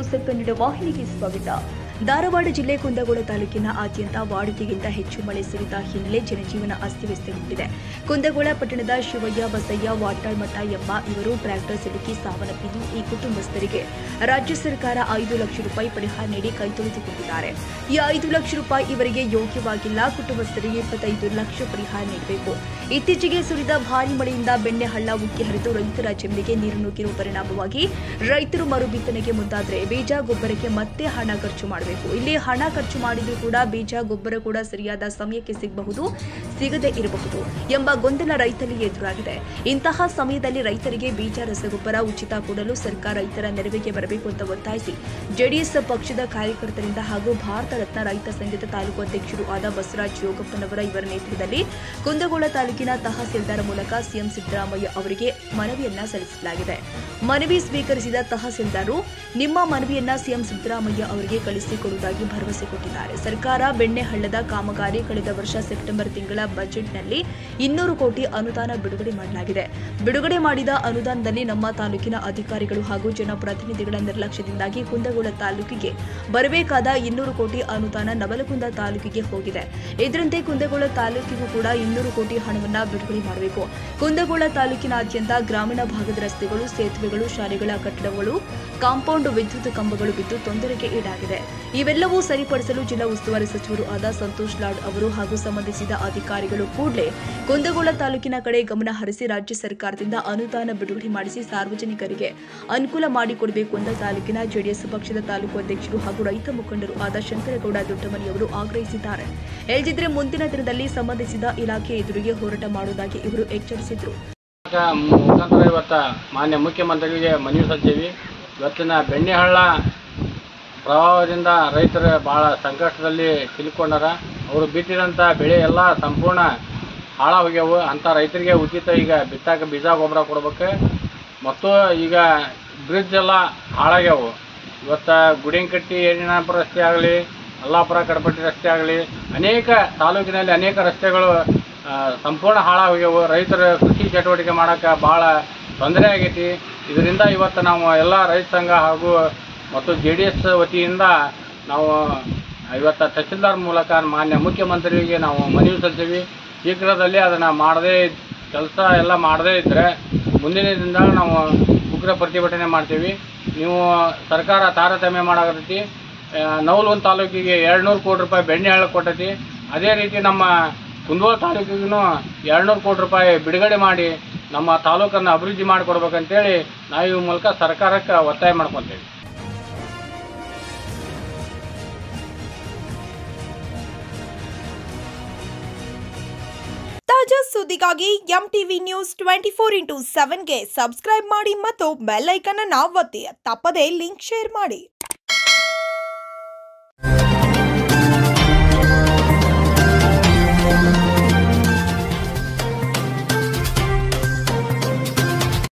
Joseph Kannada ವಾಹಿನಿಗೆ ಸ್ವಾಗತ. ಧಾರವಾಡ ಜಿಲ್ಲೆ ಕುಂದಗೋಳ ತಾಲೂಕಿನ ಆದ್ಯಂತ ವಾಡಿಕೆಗಿಂತ ಹೆಚ್ಚು ಮಳೆ ಸುರಿದ ಹಿನ್ನೆಲೆ ಜನಜೀವನ ಅಸ್ತವ್ಯಸ್ತಗೊಂಡಿದೆ. ಕುಂದಗೋಳ ಪಟ್ಟಣದ ಶಿವಯ್ಯ ಬಸಯ್ಯ ವಾಟಾಳ್ಮಠ ಎಂಬ ಇವರು ಟ್ರ್ಯಾಕ್ಟರ್ ಸಿಲುಕಿ ಸಾವನ್ನಪ್ಪಿದ್ದು, ಈ ಕುಟುಂಬಸ್ಥರಿಗೆ ರಾಜ್ಯ ಸರ್ಕಾರ 5 ಲಕ್ಷ ರೂಪಾಯಿ ಪರಿಹಾರ ನೀಡಿ ಕೈತೊಳೆದುಕೊಂಡಿದ್ದಾರೆ. ಈ 5 ಲಕ್ಷ ರೂಪಾಯಿ ಇವರಿಗೆ ಯೋಗ್ಯವಾಗಿಲ್ಲ. ಕುಟುಂಬಸ್ಥರಿಗೆ 25 ಲಕ್ಷ ಪರಿಹಾರ ನೀಡಬೇಕು. ಇತ್ತೀಚೆಗೆ ಸುರಿದ ಭಾರೀ ಮಳೆಯಿಂದ ಬೆಣ್ಣೆಹಳ್ಳ ಉಕ್ಕಿ ಹರಿದು ರೈತರ ಜಮೀನಿಗೆ ನೀರು ನುಗ್ಗಿರುವ ಪರಿಣಾಮವಾಗಿ ರೈತರು ಮರುಬಿತ್ತನೆಗೆ ಮುಂದಾದರೆ ಬೀಜ ಗೊಬ್ಬರಕ್ಕೆ ಮತ್ತೆ ಹಣ ಖರ್ಚು ಮಾಡಬೇಕು. ಇಲ್ಲಿ ಹಣ ಖರ್ಚು ಮಾಡಿದ್ರೂ ಕೂಡ ಬೀಜ ಗೊಬ್ಬರ ಕೂಡ ಸರಿಯಾದ ಸಮಯಕ್ಕೆ ಸಿಗಬಹುದು, ಸಿಗದೇ ಇರಬಹುದು ಎಂಬ ಗೊಂದಲ ರೈತರಿಗೆ ಎದುರಾಗಿದೆ. ಇಂತಹ ಸಮಯದಲ್ಲಿ ರೈತರಿಗೆ ಬೀಜ ರಸಗೊಬ್ಬರ ಉಚಿತ ಕೊಡಲು ಸರ್ಕಾರ ರೈತರ ನೆರವಿಗೆ ಬರಬೇಕು ಅಂತ ಒತ್ತಾಯಿಸಿ ಜೆಡಿಎಸ್ ಪಕ್ಷದ ಕಾರ್ಯಕರ್ತರಿಂದ ಹಾಗೂ ಭಾರತ ರತ್ನ ರೈತ ಸಂಘದ ತಾಲೂಕು ಅಧ್ಯಕ್ಷರು ಆದ ಬಸವರಾಜ್ ಯೋಗಪ್ಪನವರ ಇವರ ನೇತೃತ್ವದಲ್ಲಿ ಕುಂದಗೋಳ ತಾಲೂಕಿನ ತಹಸೀಲ್ದಾರ್ ಮೂಲಕ ಸಿಎಂ ಸಿದ್ದರಾಮಯ್ಯ ಅವರಿಗೆ ಮನವಿಯನ್ನ ಸಲ್ಲಿಸಲಾಗಿದೆ. ಮನವಿ ಸ್ವೀಕರಿಸಿದ ತಹಸೀಲ್ದಾರ್ ನಿಮ್ಮ ಮನವಿಯನ್ನ ಸಿಎಂ ಸಿದ್ದರಾಮಯ್ಯ ಅವರಿಗೆ ಕಳಿಸಿಕೊಡುವುದಾಗಿ ಭರವಸೆ ಕೊಟ್ಟಿದ್ದಾರೆ. ಸರ್ಕಾರ ಬೆಣ್ಣೆಹಳ್ಳದ ಕಾಮಗಾರಿ ಕಳೆದ ವರ್ಷ ಸೆಪ್ಟೆಂಬರ್ ತಿಂಗಳ ಬಜೆಟ್ನಲ್ಲಿ 200 ಕೋಟಿ ಅನುದಾನ ಬಿಡುಗಡೆ ಮಾಡಲಾಗಿದೆ. ಬಿಡುಗಡೆ ಮಾಡಿದ ಅನುದಾನದಲ್ಲಿ ನಮ್ಮ ತಾಲೂಕಿನ ಅಧಿಕಾರಿಗಳು ಹಾಗೂ ಜನಪ್ರತಿನಿಧಿಗಳ ನಿರ್ಲಕ್ಷ್ಯದಿಂದಾಗಿ ಕುಂದಗೋಳ ತಾಲೂಕಿಗೆ ಬರಬೇಕಾದ 200 ಕೋಟಿ ಅನುದಾನ ನವಲಗುಂದ ತಾಲೂಕಿಗೆ ಹೋಗಿದೆ. ಇದರಂತೆ ಕುಂದಗೋಳ ತಾಲೂಕಿಗೂ ಕೂಡ 200 ಕೋಟಿ ಹಣವನ್ನು ಬಿಡುಗಡೆ ಮಾಡಬೇಕು. ಕುಂದಗೋಳ ತಾಲೂಕಿನಾದ್ಯಂತ ಗ್ರಾಮೀಣ ಭಾಗದ ರಸ್ತೆಗಳು, ಸೇತುವೆಗಳು, ಶಾಲೆಗಳ ಕಟ್ಟಡಗಳು, ಕಾಂಪೌಂಡ್, ವಿದ್ಯುತ್ ಕಂಬಗಳು ಬಿದ್ದು ತೊಂದರೆಗೆ ಈಡಾಗಿದೆ. ಇವೆಲ್ಲವೂ ಸರಿಪಡಿಸಲು ಜಿಲ್ಲಾ ಉಸ್ತುವಾರಿ ಸಚಿವರು ಆದ ಸಂತೋಷ್ ಲಾಡ್ ಅವರು ಹಾಗೂ ಸಂಬಂಧಿಸಿದ ಅಧಿಕಾರಿಗಳು ಕೂಡಲೇ ಕುಂದಗೋಳ ತಾಲೂಕಿನ ಕಡೆ ಗಮನ ಹರಿಸಿ ರಾಜ್ಯ ಸರ್ಕಾರದಿಂದ ಅನುದಾನ ಬಿಡುಗಡೆ ಮಾಡಿಸಿ ಸಾರ್ವಜನಿಕರಿಗೆ ಅನುಕೂಲ ಮಾಡಿಕೊಡಬೇಕು ಅಂತ ತಾಲೂಕಿನ ಜೆಡಿಎಸ್ ಪಕ್ಷದ ತಾಲೂಕು ಅಧ್ಯಕ್ಷರು ಹಾಗೂ ರೈತ ಮುಖಂಡರು ಆದ ಶಂಕರಗೌಡ ದೊಡ್ಡಮನಿಯವರು ಆಗ್ರಹಿಸಿದ್ದಾರೆ. ಇಲ್ಲದಿದ್ದರೆ ಮುಂದಿನ ದಿನದಲ್ಲಿ ಸಂಬಂಧಿಸಿದ ಇಲಾಖೆ ಎದುರಿಗೆ ಹೋರಾಟ ಮಾಡುವುದಾಗಿ ಇವರು ಎಚ್ಚರಿಸಿದರು. ಮಾನ್ಯ ಮುಖ್ಯಮಂತ್ರಿಗೆ ಮನವಿ ಸಲ್ಲಿಸಿವಿ. ಇವತ್ತಿನ ಬೆಣ್ಣೆಹಳ್ಳ ಪ್ರವಾಹದಿಂದ ರೈತರು ಭಾಳ ಸಂಕಷ್ಟದಲ್ಲಿ ಸಿಲುಕೊಂಡಾರ. ಅವರು ಬಿತ್ತಿದಂಥ ಬೆಳೆ ಎಲ್ಲ ಸಂಪೂರ್ಣ ಹಾಳಾಗ್ಯಾವು. ಅಂಥ ರೈತರಿಗೆ ಉಚಿತ ಈಗ ಬಿತ್ತಾಕ ಬೀಜ ಗೊಬ್ಬರ ಕೊಡ್ಬೇಕು. ಮತ್ತು ಈಗ ಬ್ರಿಡ್ಜ್ ಎಲ್ಲ ಹಾಳಾಗ್ಯಾವು. ಇವತ್ತು ಗುಡಿಂಕಟ್ಟಿ ಏರಿನಾಪುರ ರಸ್ತೆ ಆಗಲಿ, ಅಲ್ಲಾಪುರ ಕಡಪಟ್ಟಿ ರಸ್ತೆ ಆಗಲಿ, ಅನೇಕ ತಾಲೂಕಿನಲ್ಲಿ ಅನೇಕ ರಸ್ತೆಗಳು ಸಂಪೂರ್ಣ ಹಾಳಾಗ್ಯಾವು. ರೈತರು ಕೃಷಿ ಚಟುವಟಿಕೆ ಮಾಡೋಕ್ಕೆ ಭಾಳ ತೊಂದರೆ ಆಗೈತಿ. ಇದರಿಂದ ಇವತ್ತು ನಾವು ಎಲ್ಲ ರೈತ ಸಂಘ ಹಾಗೂ ಮತ್ತು JDS ವತಿಯಿಂದ ನಾವು ಇವತ್ತು ತಹಸೀಲ್ದಾರ್ ಮೂಲಕ ಮಾನ್ಯ ಮುಖ್ಯಮಂತ್ರಿಗೆ ನಾವು ಮನವಿ ಸಲ್ಲಿಸ್ತೀವಿ. ಶೀಘ್ರದಲ್ಲಿ ಅದನ್ನು ಕೆಲಸ ಎಲ್ಲ ಮಾಡದೇ ಇದ್ದರೆ ಮುಂದಿನ ದಿನದಲ್ಲಿ ನಾವು ಉಗ್ರ ಪ್ರತಿಭಟನೆ ಮಾಡ್ತೀವಿ. ನೀವು ಸರ್ಕಾರ ತಾರತಮ್ಯ ಮಾಡಾಕತ್ತೈತಿ. ನವಲಗುಂದ ತಾಲೂಕಿಗೆ 200 ಕೋಟಿ ರೂಪಾಯಿ ಬೆಣ್ಣೆಹಳ್ಳ ಕೊಟ್ಟೈತಿ. ಅದೇ ರೀತಿ ನಮ್ಮ ಕುಂದಗೋಳ ತಾಲೂಕಿಗೂ 200 ಕೋಟಿ ರೂಪಾಯಿ ಬಿಡುಗಡೆ ಮಾಡಿ ನಮ್ಮ ತಾಲೂಕನ್ನು ಅಭಿವೃದ್ಧಿ ಮಾಡಿಕೊಡ್ಬೇಕಂತೇಳಿ ನಾವು ಈ ಮೂಲಕ ಸರ್ಕಾರಕ್ಕೆ ಒತ್ತಾಯ ಮಾಡ್ಕೊತೀವಿ. ತಾಜಾ ಸುದ್ದಿಗಾಗಿ MTV ನ್ಯೂಸ್ 24x7ಗೆ ಸಬ್ಸ್ಕ್ರೈಬ್ ಮಾಡಿ ಮತ್ತು ಬೆಲ್ ಐಕಾನ್ ಅನ್ನು ಒತ್ತಿ. ತಪ್ಪದೇ ಲಿಂಕ್ ಶೇರ್ ಮಾಡಿ.